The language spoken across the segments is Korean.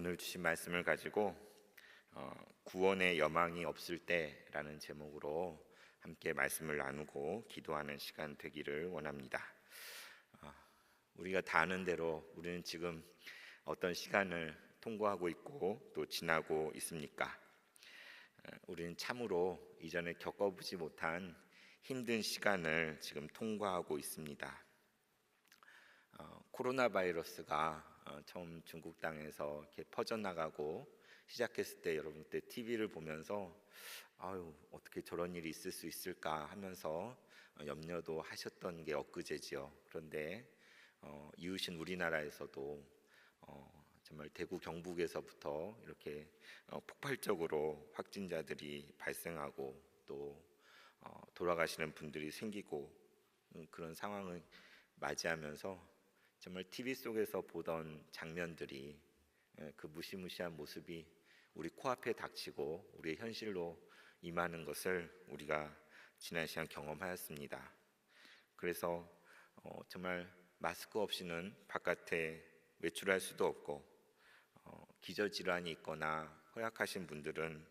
오늘 주신 말씀을 가지고 구원의 여망이 없을 때라는 제목으로 함께 말씀을 나누고 기도하는 시간 되기를 원합니다. 우리가 다 아는 대로 우리는 지금 어떤 시간을 통과하고 있고 또 지나고 있습니까? 우리는 참으로 이전에 겪어보지 못한 힘든 시간을 지금 통과하고 있습니다. 코로나 바이러스가 처음 중국 땅에서 이렇게 퍼져나가고 시작했을 때 여러분 때 TV를 보면서 어떻게 저런 일이 있을 수 있을까 하면서 염려도 하셨던 게 엊그제지요. 그런데 이웃인 우리나라에서도 정말 대구 경북에서부터 이렇게 폭발적으로 확진자들이 발생하고 또 돌아가시는 분들이 생기고 그런 상황을 맞이하면서 정말 TV 속에서 보던 장면들이 그 무시무시한 모습이 우리 코앞에 닥치고 우리의 현실로 임하는 것을 우리가 지난 시간 경험하였습니다. 그래서 정말 마스크 없이는 바깥에 외출할 수도 없고 기저질환이 있거나 허약하신 분들은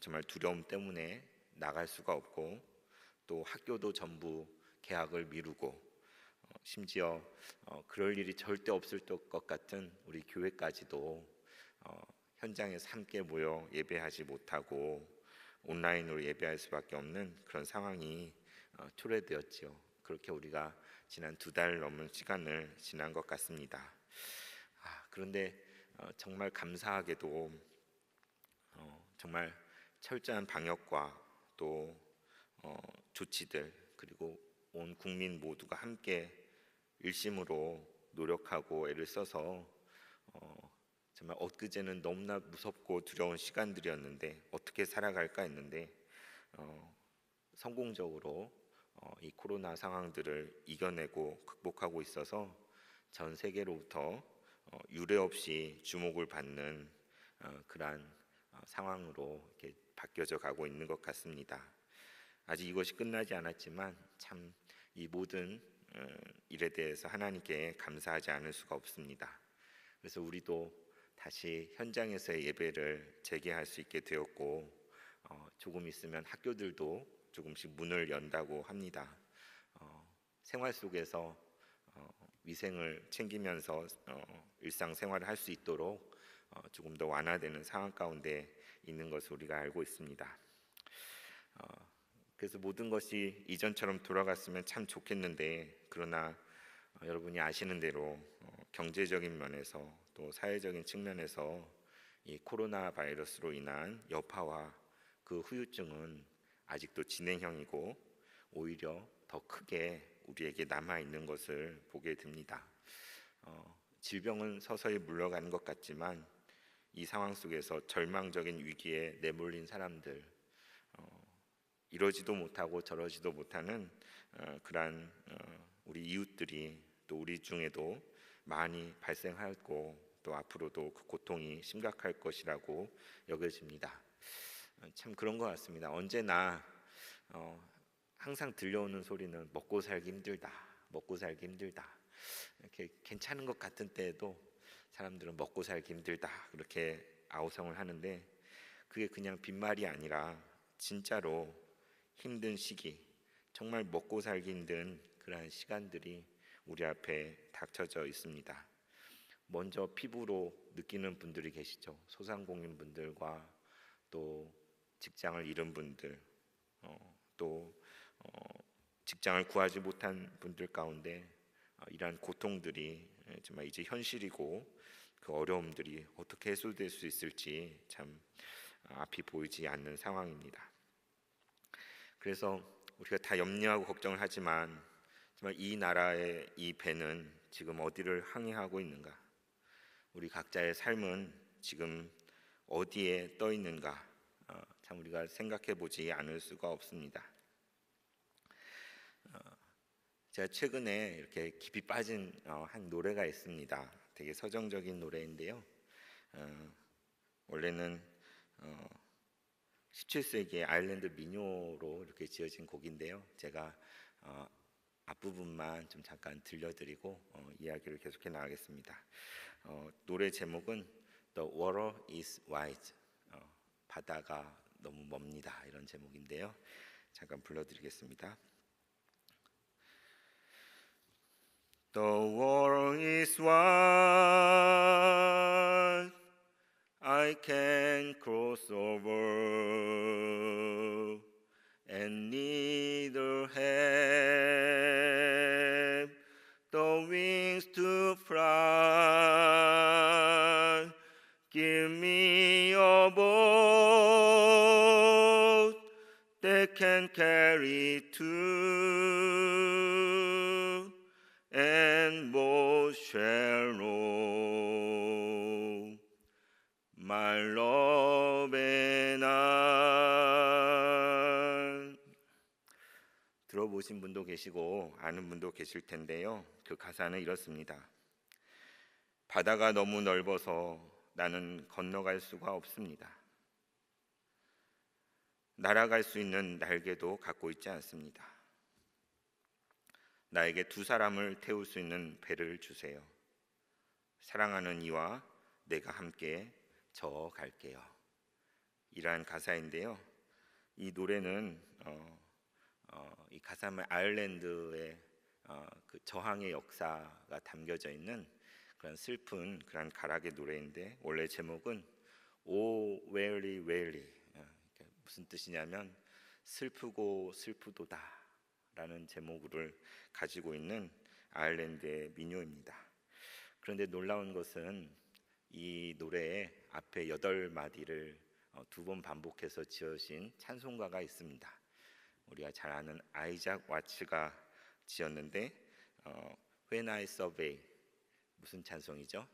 정말 두려움 때문에 나갈 수가 없고 또 학교도 전부 개학을 미루고 심지어 그럴 일이 절대 없을 것 같은 우리 교회까지도 현장에서 함께 모여 예배하지 못하고 온라인으로 예배할 수밖에 없는 그런 상황이 초래되었지요. 그렇게 우리가 지난 2달 넘은 시간을 지난 것 같습니다. 그런데 정말 감사하게도 정말 철저한 방역과 또 조치들 그리고 온 국민 모두가 함께 일심으로 노력하고 애를 써서 정말 엊그제는 너무나 무섭고 두려운 시간들이었는데 어떻게 살아갈까 했는데 성공적으로 이 코로나 상황들을 이겨내고 극복하고 있어서 전 세계로부터 유례 없이 주목을 받는 그러한 상황으로 이렇게 바뀌어져 가고 있는 것 같습니다. 아직 이것이 끝나지 않았지만 참 이 모든 일에 대해서 하나님께 감사하지 않을 수가 없습니다. 그래서 우리도 다시 현장에서의 예배를 재개할 수 있게 되었고 조금 있으면 학교들도 조금씩 문을 연다고 합니다. 생활 속에서 위생을 챙기면서 일상생활을 할 수 있도록 조금 더 완화되는 상황 가운데 있는 것을 우리가 알고 있습니다. 그래서 모든 것이 이전처럼 돌아갔으면 참 좋겠는데 그러나 여러분이 아시는 대로 경제적인 면에서 또 사회적인 측면에서 이 코로나 바이러스로 인한 여파와 그 후유증은 아직도 진행형이고 오히려 더 크게 우리에게 남아있는 것을 보게 됩니다. 질병은 서서히 물러가는 것 같지만 이 상황 속에서 절망적인 위기에 내몰린 사람들 이러지도 못하고 저러지도 못하는 그러한 우리 이웃들이 또 우리 중에도 많이 발생하였고 또 앞으로도 그 고통이 심각할 것이라고 여겨집니다. 참 그런 것 같습니다. 언제나 항상 들려오는 소리는 먹고 살기 힘들다, 먹고 살기 힘들다. 이렇게 괜찮은 것 같은 때에도 사람들은 먹고 살기 힘들다 그렇게 아우성을 하는데 그게 그냥 빈말이 아니라 진짜로 힘든 시기, 정말 먹고 살기 힘든 그러한 시간들이 우리 앞에 닥쳐져 있습니다. 먼저 피부로 느끼는 분들이 계시죠. 소상공인 분들과 또 직장을 잃은 분들, 또 직장을 구하지 못한 분들 가운데 이러한 고통들이 정말 이제 현실이고 그 어려움들이 어떻게 해소될 수 있을지 참 앞이 보이지 않는 상황입니다. 그래서 우리가 다 염려하고 걱정을 하지만 정말 이 나라의 이 배는 지금 어디를 항해하고 있는가? 우리 각자의 삶은 지금 어디에 떠 있는가? 참 우리가 생각해 보지 않을 수가 없습니다. 제가 최근에 이렇게 깊이 빠진 한 노래가 있습니다. 되게 서정적인 노래인데요. 원래는 17세기의 아일랜드 민요로 이렇게 지어진 곡인데요. 제가 앞부분만 좀 잠깐 들려드리고 이야기를 계속해 나가겠습니다. 노래 제목은 The water is wide. 바다가 너무 멉니다. 이런 제목인데요. 잠깐 불러드리겠습니다. The water is wide. I can cross over and neither have the wings to fly. Give me a boat that can carry two, and both shall row. My love and I. 들어보신 분도 계시고 아는 분도 계실 텐데요. 그 가사는 이렇습니다. 바다가 너무 넓어서 나는 건너갈 수가 없습니다. 날아갈 수 있는 날개도 갖고 있지 않습니다. 나에게 두 사람을 태울 수 있는 배를 주세요. 사랑하는 이와 내가 함께 저 갈게요. 이러한 가사인데요. 이 노래는 이 가사는 아일랜드의 그 저항의 역사가 담겨져 있는 그런 슬픈 그런 가락의 노래인데 원래 제목은 O Weary Weary, 무슨 뜻이냐면 슬프고 슬프도다 라는 제목을 가지고 있는 아일랜드의 민요입니다. 그런데 놀라운 것은 이 노래의 앞에 8마디를 두 번 반복해서 지으신 찬송가가 있습니다. 우리가 잘 아는 아이작 와츠가 지었는데 When I Survey, 무슨 찬송이죠?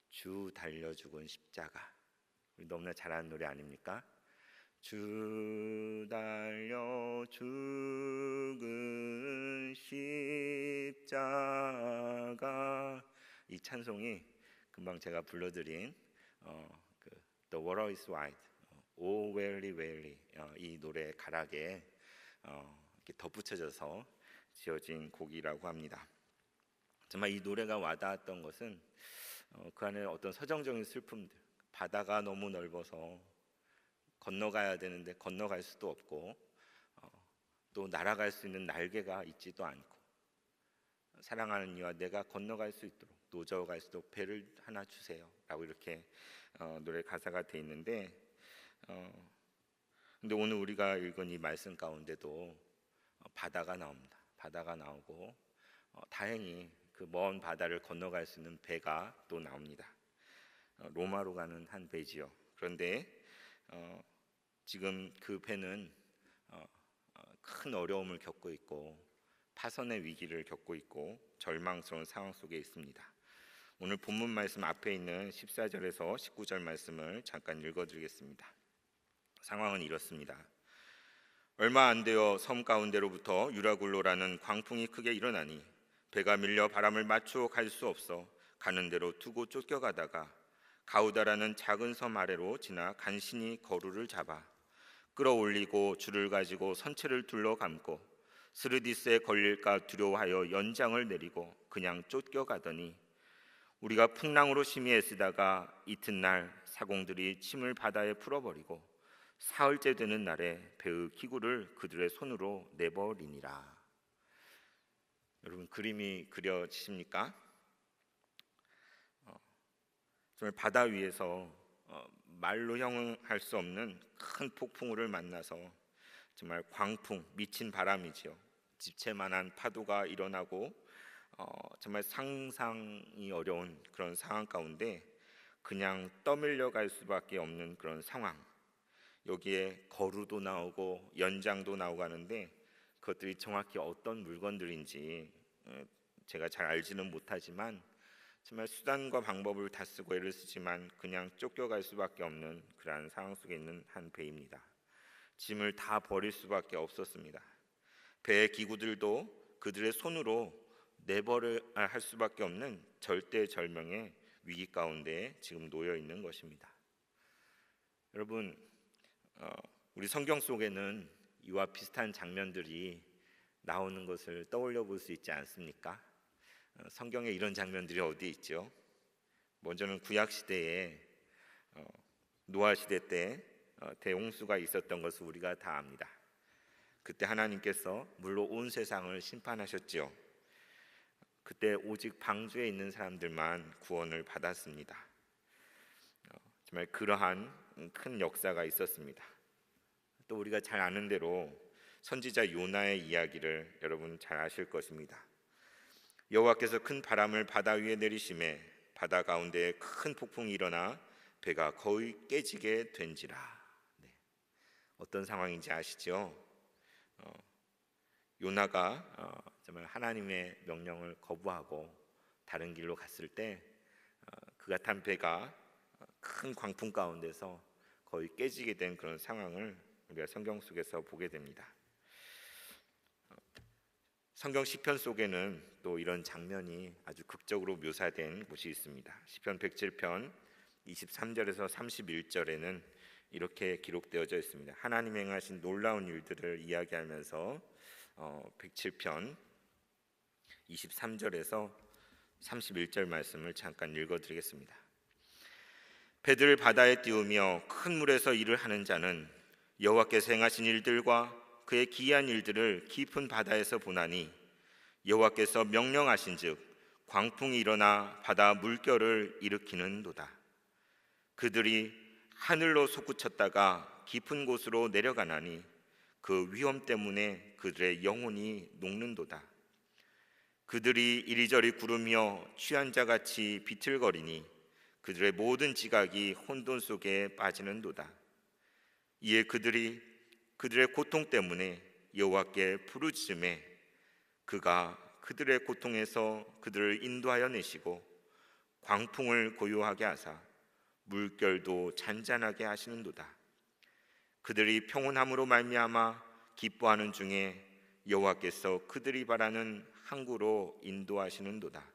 주 달려 죽은 십자가. 우리 너무나 잘 아는 노래 아닙니까? 주 달려 죽은 십자가. 이 찬송이 금방 제가 불러드린 The water is wide, O weary weary, 이 노래 가락에 이렇게 덧붙여져서 지어진 곡이라고 합니다. 정말 이 노래가 와닿았던 것은 그 안에 어떤 서정적인 슬픔들, 바다가 너무 넓어서 건너가야 되는데 건너갈 수도 없고 또 날아갈 수 있는 날개가 있지도 않고 사랑하는 이와 내가 건너갈 수 있도록 노저갈 수 있도록 배를 하나 주세요 라고 이렇게 노래 가사가 돼 있는데 근데 오늘 우리가 읽은 이 말씀 가운데도 바다가 나옵니다. 바다가 나오고 다행히 그 먼 바다를 건너갈 수 있는 배가 또 나옵니다. 로마로 가는 한 배지요. 그런데 지금 그 배는 큰 어려움을 겪고 있고 파선의 위기를 겪고 있고 절망스러운 상황 속에 있습니다. 오늘 본문 말씀 앞에 있는 14절에서 19절 말씀을 잠깐 읽어드리겠습니다. 상황은 이렇습니다. 얼마 안 되어 섬 가운데로부터 유라굴로라는 광풍이 크게 일어나니 배가 밀려 바람을 맞추어 갈 수 없어 가는 대로 두고 쫓겨가다가 가우다라는 작은 섬 아래로 지나 간신히 거루를 잡아 끌어올리고 줄을 가지고 선체를 둘러 감고 스르디스에 걸릴까 두려워하여 연장을 내리고 그냥 쫓겨가더니 우리가 풍랑으로 심히 애쓰다가 이튿날 사공들이 침을 바다에 풀어버리고 사흘째 되는 날에 배의 기구를 그들의 손으로 내버리니라. 여러분 그림이 그려지십니까? 정말 바다 위에서 말로 형용할 수 없는 큰 폭풍우를 만나서 정말 광풍, 미친 바람이지요. 집채만한 파도가 일어나고 정말 상상이 어려운 그런 상황 가운데 그냥 떠밀려 갈 수밖에 없는 그런 상황. 여기에 거루도 나오고 연장도 나오고 하는데 그것들이 정확히 어떤 물건들인지 제가 잘 알지는 못하지만 정말 수단과 방법을 다 쓰고 애를 쓰지만 그냥 쫓겨갈 수밖에 없는 그러한 상황 속에 있는 한 배입니다. 짐을 다 버릴 수밖에 없었습니다. 배의 기구들도 그들의 손으로 내버려야 할 수밖에 없는 절대절명의 위기 가운데 지금 놓여 있는 것입니다. 여러분, 우리 성경 속에는 이와 비슷한 장면들이 나오는 것을 떠올려 볼 수 있지 않습니까? 성경에 이런 장면들이 어디 있죠? 먼저는 구약 시대에 노아 시대 때 대홍수가 있었던 것을 우리가 다 압니다. 그때 하나님께서 물로 온 세상을 심판하셨지요. 그때 오직 방주에 있는 사람들만 구원을 받았습니다. 정말 그러한 큰 역사가 있었습니다. 또 우리가 잘 아는 대로 선지자 요나의 이야기를 여러분 잘 아실 것입니다. 여호와께서 큰 바람을 바다 위에 내리심에 바다 가운데 큰 폭풍이 일어나 배가 거의 깨지게 된지라. 어떤 상황인지 아시죠? 요나가 정말 하나님의 명령을 거부하고 다른 길로 갔을 때 그가 탄 배가 큰 광풍 가운데서 거의 깨지게 된 그런 상황을 우리가 성경 속에서 보게 됩니다. 성경 시편 속에는 또 이런 장면이 아주 극적으로 묘사된 곳이 있습니다. 시편 107편 23절에서 31절에는 이렇게 기록되어져 있습니다. 하나님 행하신 놀라운 일들을 이야기하면서 107편 23절에서 31절 말씀을 잠깐 읽어드리겠습니다. 배들을 바다에 띄우며 큰 물에서 일을 하는 자는 여호와께서 행하신 일들과 그의 기이한 일들을 깊은 바다에서 보나니 여호와께서 명령하신즉 광풍이 일어나 바다 물결을 일으키는도다. 그들이 하늘로 솟구쳤다가 깊은 곳으로 내려가나니 그 위험 때문에 그들의 영혼이 녹는도다. 그들이 이리저리 구르며 취한 자같이 비틀거리니 그들의 모든 지각이 혼돈 속에 빠지는도다. 이에 그들이 그들의 고통 때문에 여호와께 부르짖음에 그가 그들의 고통에서 그들을 인도하여 내시고 광풍을 고요하게 하사 물결도 잔잔하게 하시는도다. 그들이 평온함으로 말미암아 기뻐하는 중에 여호와께서 그들이 바라는 항구로 인도하시는도다.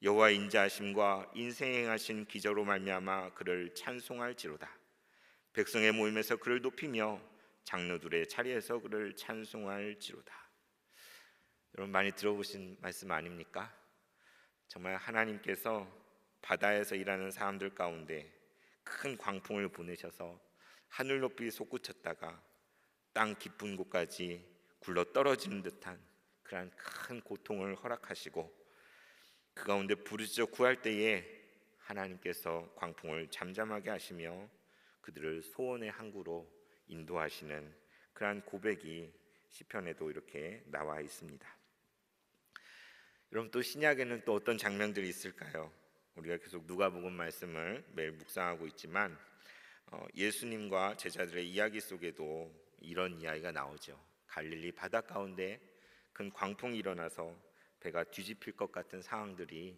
여호와 인자하심과 인생에 행하신 기저로 말미암아 그를 찬송할지로다. 백성의 모임에서 그를 높이며 장로들의 자리에서 그를 찬송할지로다. 여러분 많이 들어보신 말씀 아닙니까? 정말 하나님께서 바다에서 일하는 사람들 가운데 큰 광풍을 보내셔서 하늘 높이 솟구쳤다가 땅 깊은 곳까지 굴러 떨어지는 듯한 그러한 큰 고통을 허락하시고 그 가운데 부르짖어 구할 때에 하나님께서 광풍을 잠잠하게 하시며 그들을 소원의 항구로 인도하시는 그러한 고백이 시편에도 이렇게 나와 있습니다. 여러분 또 신약에는 또 어떤 장면들이 있을까요? 우리가 계속 누가복음 말씀을 매일 묵상하고 있지만 예수님과 제자들의 이야기 속에도 이런 이야기가 나오죠. 갈릴리 바다 가운데 큰 광풍이 일어나서 배가 뒤집힐 것 같은 상황들이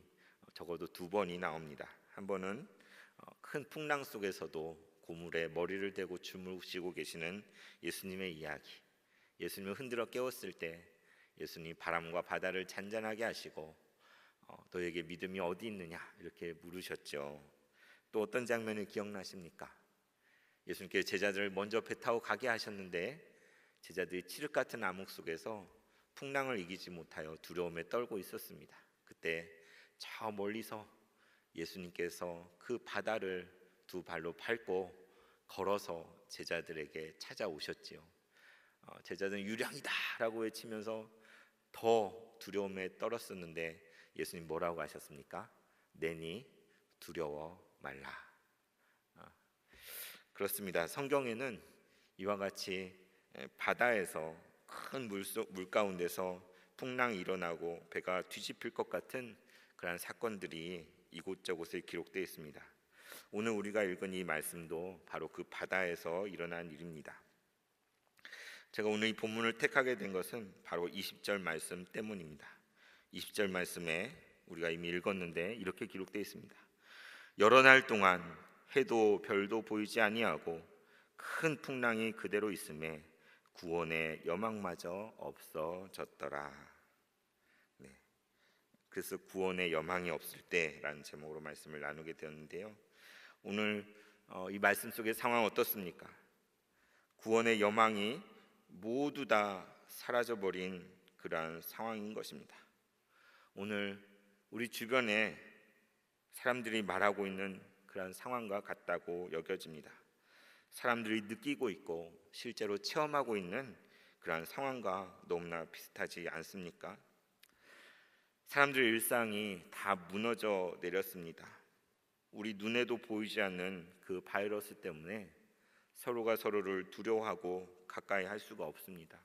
적어도 두 번이 나옵니다. 한 번은 큰 풍랑 속에서도 고물에 머리를 대고 주무시고 계시는 예수님의 이야기. 예수님을 흔들어 깨웠을 때 예수님 바람과 바다를 잔잔하게 하시고 너에게 믿음이 어디 있느냐 이렇게 물으셨죠. 또 어떤 장면이 기억나십니까? 예수님께 제자들을 먼저 배 타고 가게 하셨는데 제자들이 칠흑 같은 암흑 속에서 풍랑을 이기지 못하여 두려움에 떨고 있었습니다. 그때 저 멀리서 예수님께서 그 바다를 두 발로 밟고 걸어서 제자들에게 찾아오셨지요. 제자들은 유령이다 라고 외치면서 더 두려움에 떨었었는데 예수님 뭐라고 하셨습니까? 내니 두려워 말라. 그렇습니다. 성경에는 이와 같이 바다에서 큰 물 가운데서 풍랑이 일어나고 배가 뒤집힐 것 같은 그런 사건들이 이곳저곳에 기록되어 있습니다. 오늘 우리가 읽은 이 말씀도 바로 그 바다에서 일어난 일입니다. 제가 오늘 이 본문을 택하게 된 것은 바로 20절 말씀 때문입니다. 20절 말씀에 우리가 이미 읽었는데 이렇게 기록되어 있습니다. 여러 날 동안 해도 별도 보이지 아니하고 큰 풍랑이 그대로 있음에 구원의 여망마저 없어졌더라. 그래서 구원의 여망이 없을 때라는 제목으로 말씀을 나누게 되었는데요. 오늘 이 말씀 속의 상황 어떻습니까? 구원의 여망이 모두 다 사라져버린 그러한 상황인 것입니다. 오늘 우리 주변에 사람들이 말하고 있는 그런 상황과 같다고 여겨집니다. 사람들이 느끼고 있고 실제로 체험하고 있는 그런 상황과 너무나 비슷하지 않습니까? 사람들의 일상이 다 무너져 내렸습니다. 우리 눈에도 보이지 않는 그 바이러스 때문에 서로가 서로를 두려워하고 가까이 할 수가 없습니다.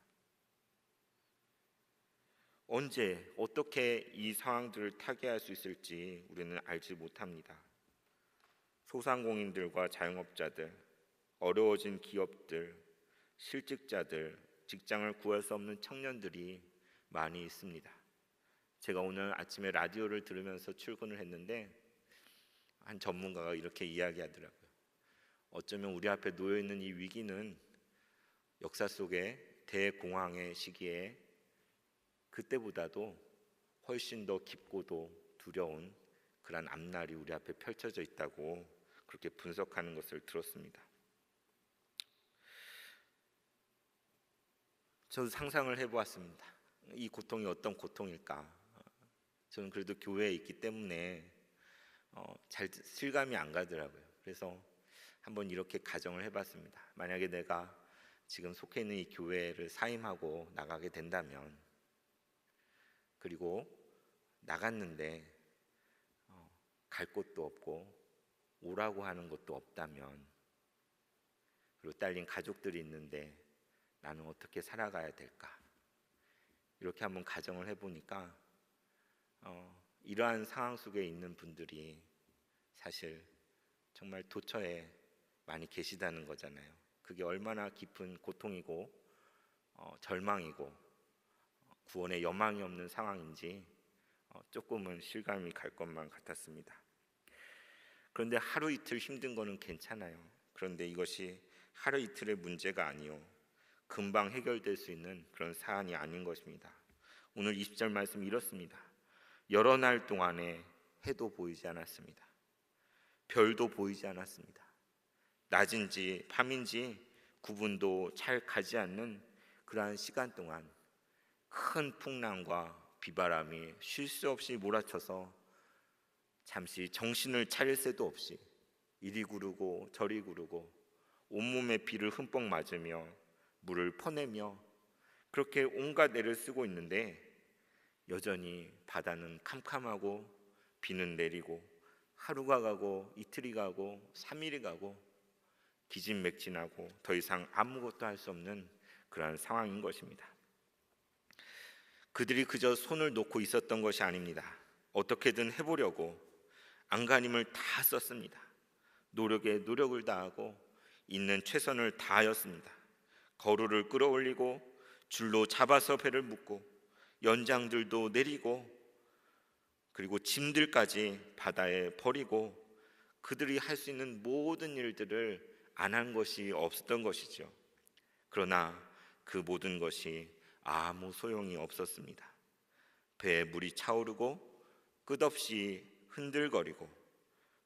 언제 어떻게 이 상황들을 타개할 수 있을지 우리는 알지 못합니다. 소상공인들과 자영업자들, 어려워진 기업들, 실직자들, 직장을 구할 수 없는 청년들이 많이 있습니다. 제가 오늘 아침에 라디오를 들으면서 출근을 했는데 한 전문가가 이렇게 이야기하더라고요. 어쩌면 우리 앞에 놓여 있는 이 위기는 역사 속에 대공황의 시기에 그때보다도 훨씬 더 깊고도 두려운 그런 앞날이 우리 앞에 펼쳐져 있다고 그렇게 분석하는 것을 들었습니다. 저도 상상을 해보았습니다. 이 고통이 어떤 고통일까? 저는 그래도 교회에 있기 때문에 잘 실감이 안 가더라고요. 그래서 한번 이렇게 가정을 해봤습니다. 만약에 내가 지금 속해 있는 이 교회를 사임하고 나가게 된다면, 그리고 나갔는데 갈 곳도 없고 오라고 하는 것도 없다면, 그리고 딸린 가족들이 있는데 나는 어떻게 살아가야 될까? 이렇게 한번 가정을 해보니까 이러한 상황 속에 있는 분들이 사실 정말 도처에 많이 계시다는 거잖아요. 그게 얼마나 깊은 고통이고 절망이고 구원의 여망이 없는 상황인지 조금은 실감이 갈 것만 같았습니다. 그런데 하루 이틀 힘든 거는 괜찮아요. 그런데 이것이 하루 이틀의 문제가 아니요, 금방 해결될 수 있는 그런 사안이 아닌 것입니다. 오늘 20절 말씀 이렇습니다. 여러 날 동안에 해도 보이지 않았습니다. 별도 보이지 않았습니다. 낮인지 밤인지 구분도 잘 가지 않는 그러한 시간 동안 큰 풍랑과 비바람이 쉴 수 없이 몰아쳐서 잠시 정신을 차릴 새도 없이 이리 구르고 저리 구르고 온몸에 비를 흠뻑 맞으며 물을 퍼내며 그렇게 온갖 애를 쓰고 있는데 여전히 바다는 캄캄하고 비는 내리고 하루가 가고 이틀이 가고 3일이 가고 기진맥진하고 더 이상 아무것도 할 수 없는 그러한 상황인 것입니다. 그들이 그저 손을 놓고 있었던 것이 아닙니다. 어떻게든 해보려고 안간힘을 다 썼습니다. 노력에 노력을 다하고 있는 최선을 다하였습니다. 거루를 끌어올리고 줄로 잡아서 배를 묶고 연장들도 내리고 그리고 짐들까지 바다에 버리고 그들이 할 수 있는 모든 일들을 안 한 것이 없었던 것이죠. 그러나 그 모든 것이 아무 소용이 없었습니다. 배에 물이 차오르고 끝없이 흔들거리고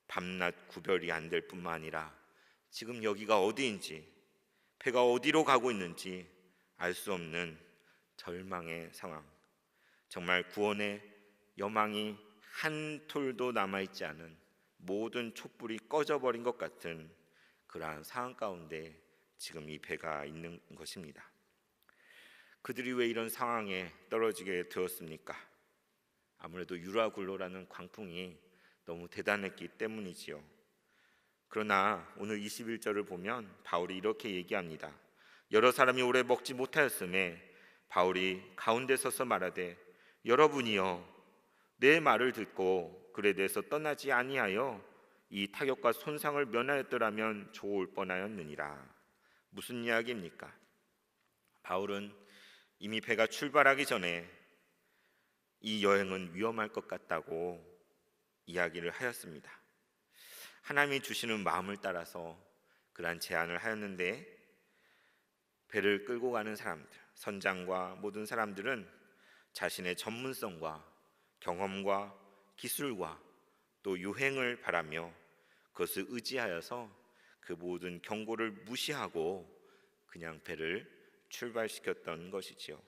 밤낮 구별이 안 될 뿐만 아니라 지금 여기가 어디인지 배가 어디로 가고 있는지 알 수 없는 절망의 상황, 정말 구원의 여망이 한 톨도 남아있지 않은 모든 촛불이 꺼져버린 것 같은 그러한 상황 가운데 지금 이 배가 있는 것입니다. 그들이 왜 이런 상황에 떨어지게 되었습니까? 아무래도 유라굴로라는 광풍이 너무 대단했기 때문이지요. 그러나 오늘 21절을 보면 바울이 이렇게 얘기합니다. 여러 사람이 오래 먹지 못하였음에 바울이 가운데 서서 말하되 여러분이여 내 말을 듣고 글에 대해서 떠나지 아니하여 이 타격과 손상을 면하였더라면 좋을 뻔하였느니라. 무슨 이야기입니까? 바울은 이미 배가 출발하기 전에 이 여행은 위험할 것 같다고 이야기를 하였습니다. 하나님이 주시는 마음을 따라서 그러한 제안을 하였는데 배를 끌고 가는 사람들, 선장과 모든 사람들은 자신의 전문성과 경험과 기술과 또 유행을 바라며 그것을 의지하여서 그 모든 경고를 무시하고 그냥 배를 출발시켰던 것이지요.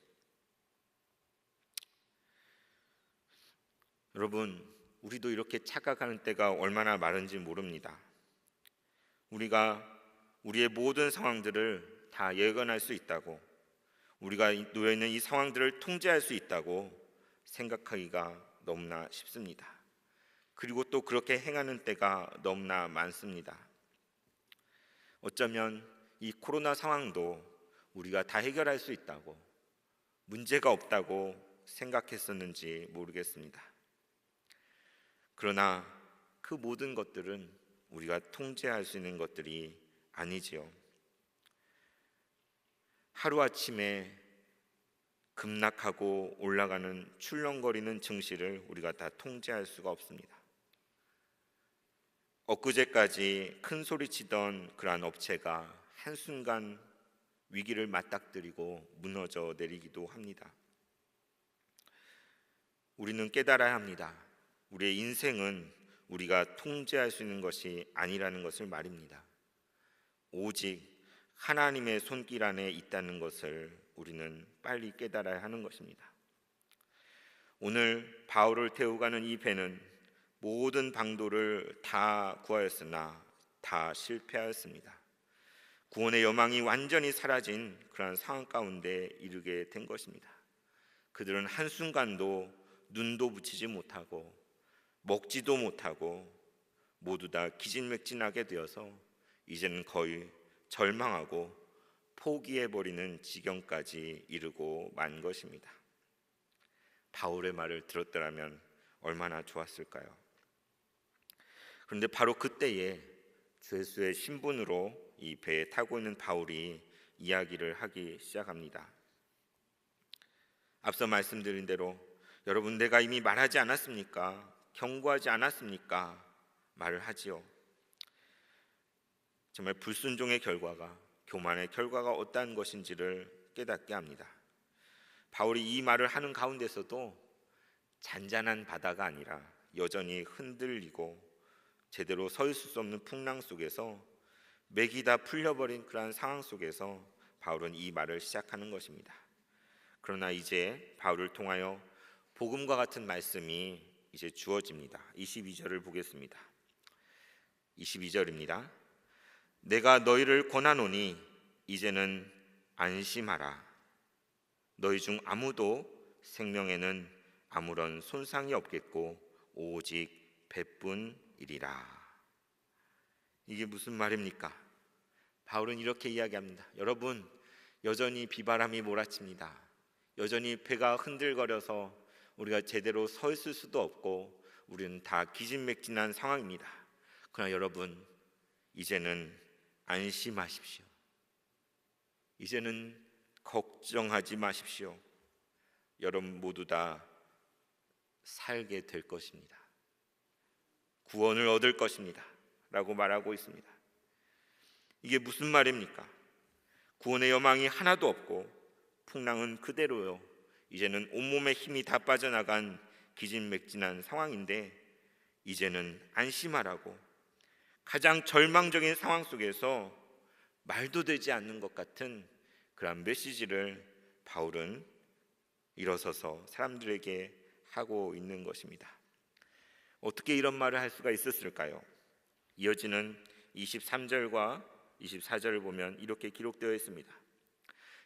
여러분, 우리도 이렇게 착각하는 때가 얼마나 많은지 모릅니다. 우리가 우리의 모든 상황들을 다 예견할 수 있다고, 우리가 놓여 있는 이 상황들을 통제할 수 있다고 생각하기가 너무나 쉽습니다. 그리고 또 그렇게 행하는 때가 너무나 많습니다. 어쩌면 이 코로나 상황도 우리가 다 해결할 수 있다고, 문제가 없다고 생각했었는지 모르겠습니다. 그러나 그 모든 것들은 우리가 통제할 수 있는 것들이 아니지요. 하루아침에 급락하고 올라가는 출렁거리는 증시를 우리가 다 통제할 수가 없습니다. 엊그제까지 큰 소리치던 그러한 업체가 한순간 위기를 맞닥뜨리고 무너져 내리기도 합니다. 우리는 깨달아야 합니다. 우리의 인생은 우리가 통제할 수 있는 것이 아니라는 것을 말입니다. 오직 하나님의 손길 안에 있다는 것을 우리는 빨리 깨달아야 하는 것입니다. 오늘 바울을 태우고 가는 이 배는 모든 방도를 다 구하였으나 다 실패하였습니다. 구원의 여망이 완전히 사라진 그러한 상황 가운데 이르게 된 것입니다. 그들은 한순간도 눈도 붙이지 못하고 먹지도 못하고 모두 다 기진맥진하게 되어서 이제는 거의 절망하고 포기해버리는 지경까지 이르고 만 것입니다. 바울의 말을 들었더라면 얼마나 좋았을까요? 그런데 바로 그때에 죄수의 신분으로 이 배에 타고 있는 바울이 이야기를 하기 시작합니다. 앞서 말씀드린 대로 여러분, 내가 이미 말하지 않았습니까? 경고하지 않았습니까? 말을 하지요. 정말 불순종의 결과가, 교만의 결과가 어떠한 것인지를 깨닫게 합니다. 바울이 이 말을 하는 가운데서도 잔잔한 바다가 아니라 여전히 흔들리고 제대로 서 있을 수 없는 풍랑 속에서, 맥이 다 풀려버린 그러한 상황 속에서 바울은 이 말을 시작하는 것입니다. 그러나 이제 바울을 통하여 복음과 같은 말씀이 이제 주어집니다. 22절을 보겠습니다. 22절입니다. 내가 너희를 권하노니 이제는 안심하라. 너희 중 아무도 생명에는 아무런 손상이 없겠고 오직 배뿐이리라. 이게 무슨 말입니까? 바울은 이렇게 이야기합니다. 여러분, 여전히 비바람이 몰아칩니다. 여전히 배가 흔들거려서 우리가 제대로 서 있을 수도 없고 우리는 다 기진맥진한 상황입니다. 그러나 여러분, 이제는 안심하십시오. 이제는 걱정하지 마십시오. 여러분 모두 다 살게 될 것입니다. 구원을 얻을 것입니다. 라고 말하고 있습니다. 이게 무슨 말입니까? 구원의 여망이 하나도 없고 풍랑은 그대로요. 이제는 온몸에 힘이 다 빠져나간 기진맥진한 상황인데 이제는 안심하라고, 가장 절망적인 상황 속에서 말도 되지 않는 것 같은 그런 메시지를 바울은 일어서서 사람들에게 하고 있는 것입니다. 어떻게 이런 말을 할 수가 있었을까요? 이어지는 23절과 24절을 보면 이렇게 기록되어 있습니다.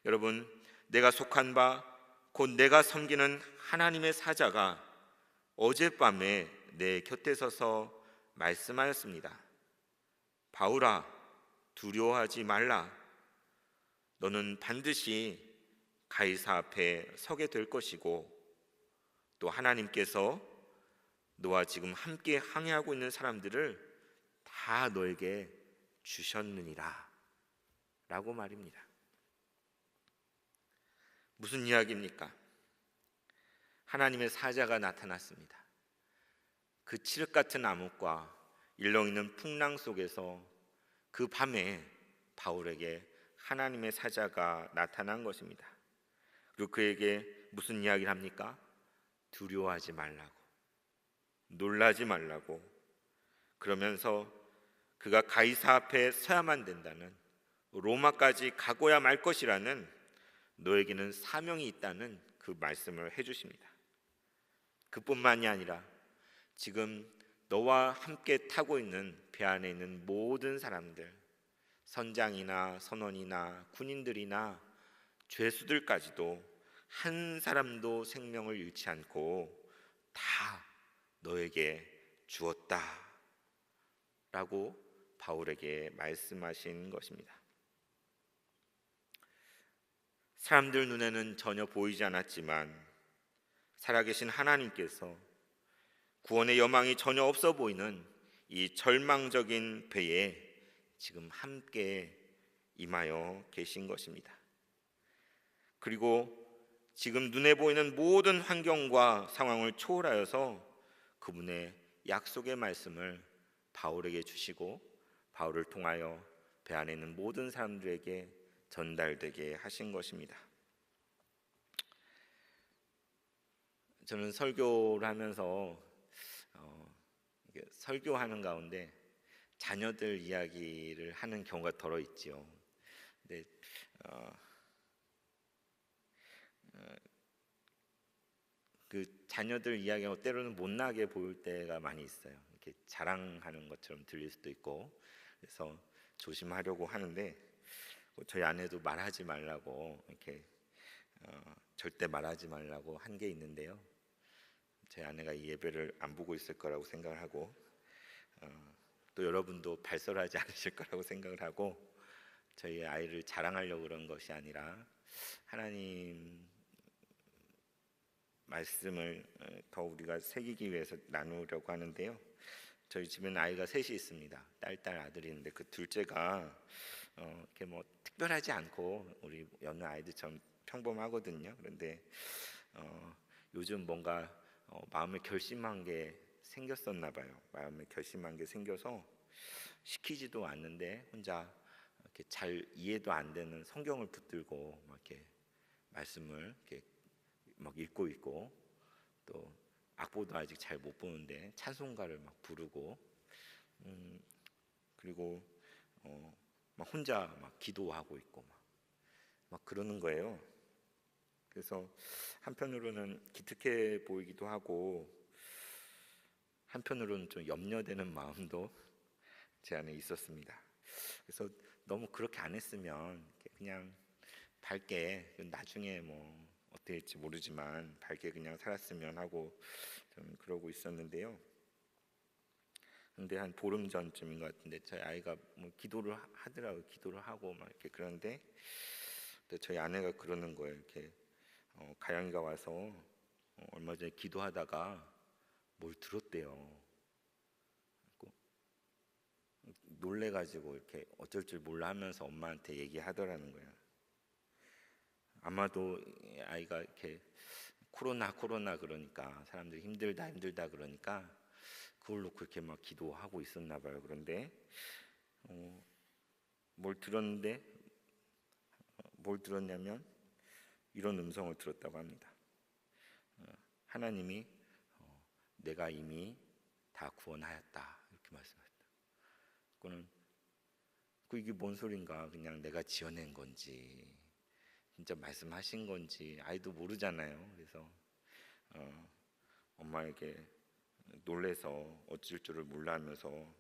여러분, 내가 속한 바 곧 내가 섬기는 하나님의 사자가 어젯밤에 내 곁에 서서 말씀하였습니다. 바울아, 두려워하지 말라. 너는 반드시 가이사 앞에 서게 될 것이고 또 하나님께서 너와 지금 함께 항해하고 있는 사람들을 다 너에게 주셨느니라 라고 말입니다. 무슨 이야기입니까? 하나님의 사자가 나타났습니다. 그 칠흑 같은 암흑과 일렁이는 풍랑 속에서 그 밤에 바울에게 하나님의 사자가 나타난 것입니다. 그리고 그에게 무슨 이야기를 합니까? 두려워하지 말라고, 놀라지 말라고, 그러면서 그가 가이사 앞에 서야만 된다는, 로마까지 가고야 말 것이라는, 너에게는 사명이 있다는 그 말씀을 해주십니다. 그뿐만이 아니라 지금 너와 함께 타고 있는 배 안에 있는 모든 사람들, 선장이나 선원이나 군인들이나 죄수들까지도 한 사람도 생명을 잃지 않고 다 너에게 주었다 라고 바울에게 말씀하신 것입니다. 사람들 눈에는 전혀 보이지 않았지만 살아계신 하나님께서 구원의 여망이 전혀 없어 보이는 이 절망적인 배에 지금 함께 임하여 계신 것입니다. 그리고 지금 눈에 보이는 모든 환경과 상황을 초월하여서 그분의 약속의 말씀을 바울에게 주시고 바울을 통하여 배 안에 있는 모든 사람들에게 전달되게 하신 것입니다. 저는 설교를 하면서 설교하는 가운데 자녀들 이야기를 하는 경우가 덜어 있지요. 근데 그 자녀들 이야기가 때로는 못나게 보일 때가 많이 있어요. 이렇게 자랑하는 것처럼 들릴 수도 있고, 그래서 조심하려고 하는데 저희 아내도 말하지 말라고 이렇게 절대 말하지 말라고 한 게 있는데요. 제 아내가 이 예배를 안 보고 있을 거라고 생각을 하고 또 여러분도 발설하지 않으실 거라고 생각을 하고 저희 아이를 자랑하려고 그런 것이 아니라 하나님 말씀을 더 우리가 새기기 위해서 나누려고 하는데요. 저희 집에는 아이가 셋이 있습니다. 딸 아들이 있는데 그 둘째가 이렇게 뭐 특별하지 않고 우리 여느 아이들처럼 평범하거든요. 그런데 요즘 뭔가 마음에 결심한 게 생겼었나 봐요. 마음에 결심한 게 생겨서 시키지도 않는데 혼자 이렇게 잘 이해도 안 되는 성경을 붙들고 막 이렇게 말씀을 이렇게 막 읽고 있고 또 악보도 아직 잘 못 보는데 찬송가를 막 부르고 그리고 막 혼자 막 기도하고 있고 막 그러는 거예요. 그래서 한편으로는 기특해 보이기도 하고 한편으로는 좀 염려되는 마음도 제 안에 있었습니다. 그래서 너무 그렇게 안 했으면 그냥 밝게 나중에 뭐 어떻게 될지 모르지만 밝게 그냥 살았으면 하고 좀 그러고 있었는데요. 근데 한 보름 전쯤인 것 같은데 저희 아이가 뭐 기도를 하더라고요. 기도를 하고 막 이렇게 그런데 저희 아내가 그러는 거예요. 이렇게 가영이가 와서 얼마 전에 기도하다가 뭘 들었대요. 놀래가지고 이렇게 어쩔 줄 몰라 하면서 엄마한테 얘기하더라는 거예요. 아마도 아이가 이렇게 코로나 그러니까 사람들이 힘들다 그러니까 그걸 놓고 이렇게 막 기도하고 있었나 봐요. 그런데 뭘 들었냐면 이런 음성을 들었다고 합니다. 하나님이 내가 이미 다 구원하였다 이렇게 말씀하셨다. 그거는 이게 뭔 소린가? 그냥 내가 지어낸 건지 진짜 말씀하신 건지 아이도 모르잖아요. 그래서 엄마에게 놀래서 어쩔 줄을 몰라 하면서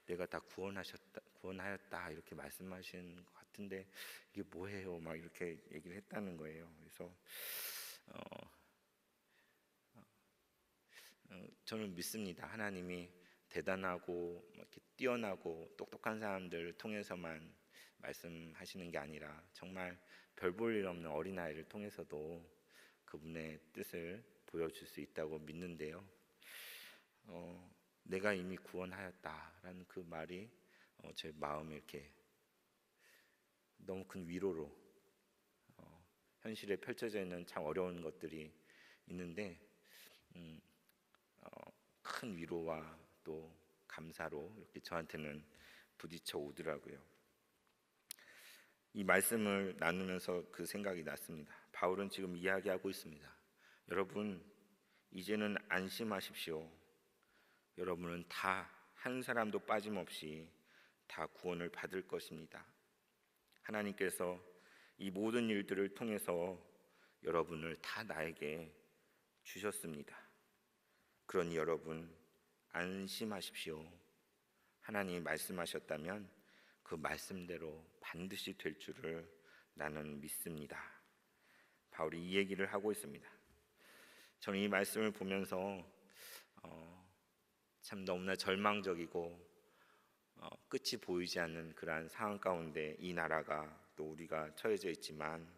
내가 다 구원하였다 이렇게 말씀하신 것 같은데 이게 뭐예요? 막 이렇게 얘기를 했다는 거예요. 그래서 저는 믿습니다. 하나님이 대단하고 이렇게 뛰어나고 똑똑한 사람들을 통해서만 말씀하시는 게 아니라 정말 별 볼 일 없는 어린아이를 통해서도 그분의 뜻을 보여줄 수 있다고 믿는데요. 내가 이미 구원하였다라는 그 말이 제 마음에 이렇게 너무 큰 위로로 현실에 펼쳐져 있는 참 어려운 것들이 있는데 큰 위로와 또 감사로 이렇게 저한테는 부딪혀 오더라고요. 이 말씀을 나누면서 그 생각이 났습니다. 바울은 지금 이야기하고 있습니다. 여러분 이제는 안심하십시오. 여러분은 다 한 사람도 빠짐없이 다 구원을 받을 것입니다. 하나님께서 이 모든 일들을 통해서 여러분을 다 나에게 주셨습니다. 그러니 여러분 안심하십시오. 하나님이 말씀하셨다면 그 말씀대로 반드시 될 줄을 나는 믿습니다. 바울이 이 얘기를 하고 있습니다. 저는 이 말씀을 보면서 참 너무나 절망적이고 끝이 보이지 않는 그러한 상황 가운데 이 나라가 또 우리가 처해져 있지만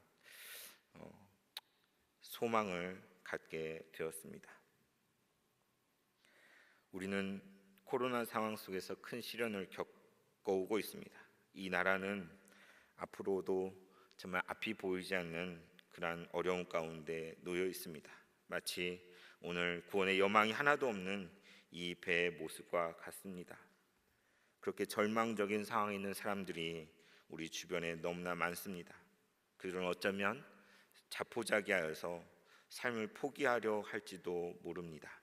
소망을 갖게 되었습니다. 우리는 코로나 상황 속에서 큰 시련을 겪어오고 있습니다. 이 나라는 앞으로도 정말 앞이 보이지 않는 그러한 어려움 가운데 놓여 있습니다. 마치 오늘 구원의 여망이 하나도 없는 이 배의 모습과 같습니다. 그렇게 절망적인 상황에 있는 사람들이 우리 주변에 너무나 많습니다. 그들은 어쩌면 자포자기하여서 삶을 포기하려 할지도 모릅니다.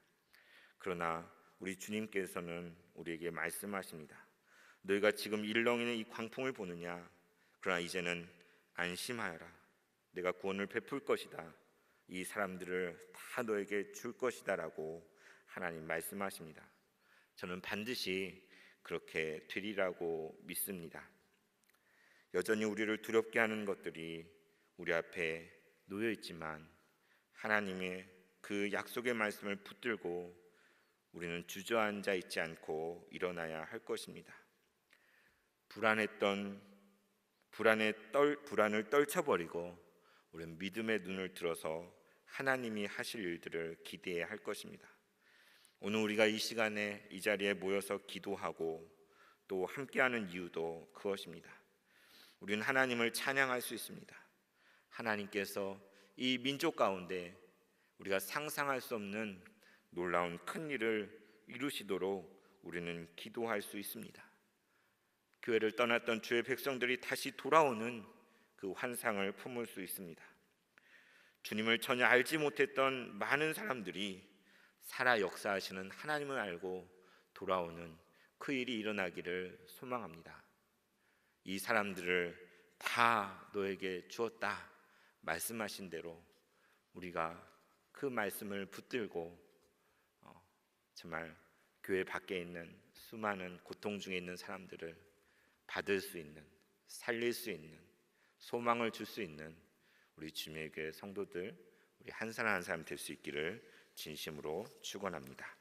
그러나 우리 주님께서는 우리에게 말씀하십니다. 너희가 지금 일렁이는 이 광풍을 보느냐? 그러나 이제는 안심하여라. 내가 구원을 베풀 것이다. 이 사람들을 다 너에게 줄 것이다 라고 하나님 말씀하십니다. 저는 반드시 그렇게 되리라고 믿습니다. 여전히 우리를 두렵게 하는 것들이 우리 앞에 놓여 있지만 하나님의 그 약속의 말씀을 붙들고 우리는 주저앉아 있지 않고 일어나야 할 것입니다. 불안을 떨쳐버리고 우리는 믿음의 눈을 들어서 하나님이 하실 일들을 기대해야 할 것입니다. 오늘 우리가 이 시간에 이 자리에 모여서 기도하고 또 함께하는 이유도 그것입니다. 우리는 하나님을 찬양할 수 있습니다. 하나님께서 이 민족 가운데 우리가 상상할 수 없는 놀라운 큰 일을 이루시도록 우리는 기도할 수 있습니다. 교회를 떠났던 주의 백성들이 다시 돌아오는 그 환상을 품을 수 있습니다. 주님을 전혀 알지 못했던 많은 사람들이 살아 역사하시는 하나님을 알고 돌아오는 그 일이 일어나기를 소망합니다. 이 사람들을 다 너에게 주었다 말씀하신 대로 우리가 그 말씀을 붙들고 정말 교회 밖에 있는 수많은 고통 중에 있는 사람들을 받을 수 있는, 살릴 수 있는, 소망을 줄 수 있는 우리 주님의 교회 성도들, 우리 한 사람 한 사람 될 수 있기를 진심으로 축원합니다.